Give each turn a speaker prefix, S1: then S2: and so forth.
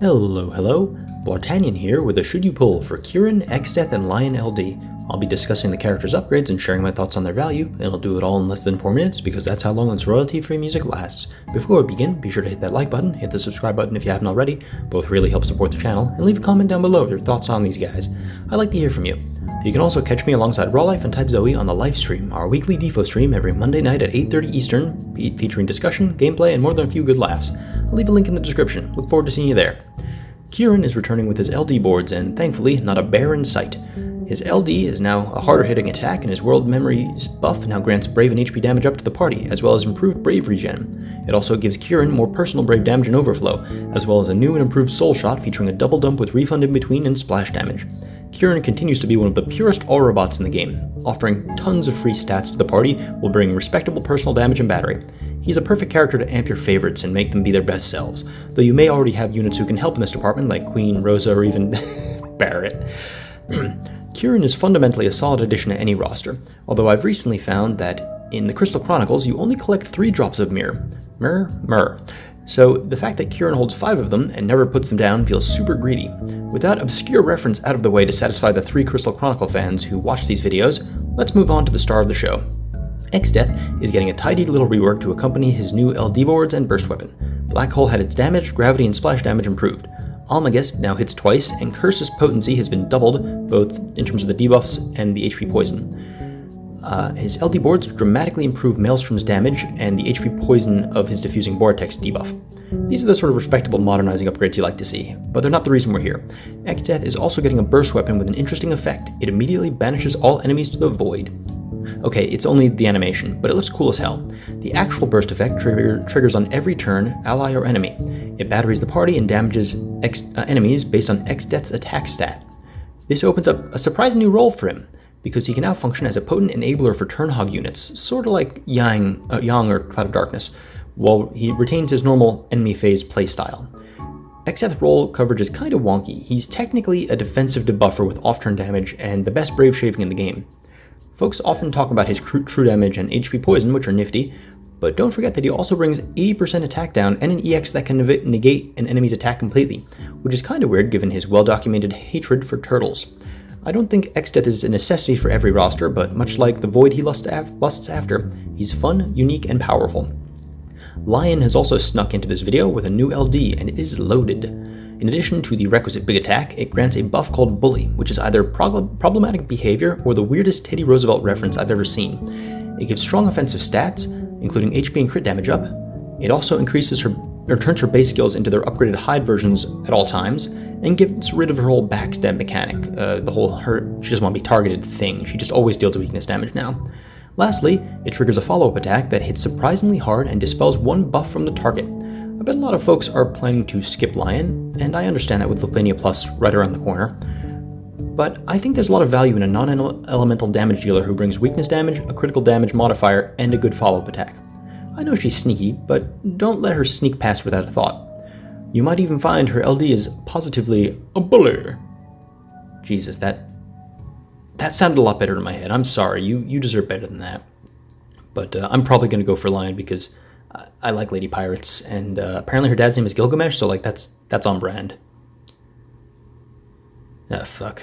S1: Hello, Bl'Artagnan here with a Should You Pull for Ciaran, Exdeath, and Lion LD. I'll be discussing the characters' upgrades and sharing my thoughts on their value, and I'll do it all in less than 4 minutes because that's how long this royalty-free music lasts. Before we begin, be sure to hit that like button, hit the subscribe button if you haven't already, both really help support the channel, and leave a comment down below your thoughts on these guys. I'd like to hear from you. You can also catch me alongside Raw Life and Type Zoe on the live stream, our weekly DFFOO stream every Monday night at 8:30 Eastern, featuring discussion, gameplay, and more than a few good laughs. I'll leave a link in the description. Look forward to seeing you there. Ciaran is returning with his LD boards, and thankfully, not a bear in sight. His LD is now a harder hitting attack, and his World Memories buff now grants Brave and HP damage up to the party, as well as improved Brave regen. It also gives Ciaran more personal Brave damage and overflow, as well as a new and improved Soul Shot featuring a double dump with refund in between and splash damage. Ciaran continues to be one of the purest all robots in the game, offering tons of free stats to the party while bringing respectable personal damage and battery. He's a perfect character to amp your favorites and make them be their best selves, though you may already have units who can help in this department like Queen, Rosa, or even Barrett. Ciaran is fundamentally a solid addition to any roster, although I've recently found that in the Crystal Chronicles you only collect 3 drops of Mirror. So the fact that Ciaran holds 5 of them and never puts them down feels super greedy. With that obscure reference out of the way to satisfy the 3 Crystal Chronicle fans who watch these videos, let's move on to the star of the show. Exdeath is getting a tidy little rework to accompany his new LD boards and burst weapon. Black Hole had its damage, gravity, and splash damage improved. Almagest now hits twice, and Curse's potency has been doubled, both in terms of the debuffs and the HP poison. His LD boards dramatically improve Maelstrom's damage and the HP poison of his diffusing vortex debuff. These are the sort of respectable modernizing upgrades you like to see, but they're not the reason we're here. Exdeath is also getting a burst weapon with an interesting effect. It immediately banishes all enemies to the void. Okay, it's only the animation, but it looks cool as hell. The actual burst effect triggers on every turn, ally or enemy. It batteries the party and damages enemies based on Exdeath's attack stat. This opens up a surprising new role for him, because he can now function as a potent enabler for turn hog units, sort of like Yang or Cloud of Darkness, while he retains his normal enemy phase playstyle. Exdeath's role coverage is kind of wonky. He's technically a defensive debuffer with off-turn damage and the best Brave shaving in the game. Folks often talk about his true damage and HP poison, which are nifty, but don't forget that he also brings 80% attack down and an EX that can negate an enemy's attack completely, which is kind of weird given his well-documented hatred for turtles. I don't think Exdeath is a necessity for every roster, but much like the void he lusts after, he's fun, unique, and powerful. Lion has also snuck into this video with a new LD, and it is loaded. In addition to the requisite big attack, it grants a buff called Bully, which is either problematic behavior or the weirdest Teddy Roosevelt reference I've ever seen. It gives strong offensive stats, including HP and crit damage up. It also turns her base skills into their upgraded hide versions at all times, and gets rid of her whole backstab mechanic, she doesn't want to be targeted thing. She just always deals weakness damage now. Lastly, it triggers a follow-up attack that hits surprisingly hard and dispels 1 buff from the target. I bet a lot of folks are planning to skip Lion, and I understand that with Lithuania Plus right around the corner. But I think there's a lot of value in a non-elemental damage dealer who brings weakness damage, a critical damage modifier, and a good follow-up attack. I know she's sneaky, but don't let her sneak past without a thought. You might even find her LD is positively a bully. Jesus, that sounded a lot better in my head. I'm sorry, you deserve better than that. But I'm probably going to go for Lion because I like Lady Pirates, and apparently her dad's name is Gilgamesh, so like that's on brand. Ah, fuck.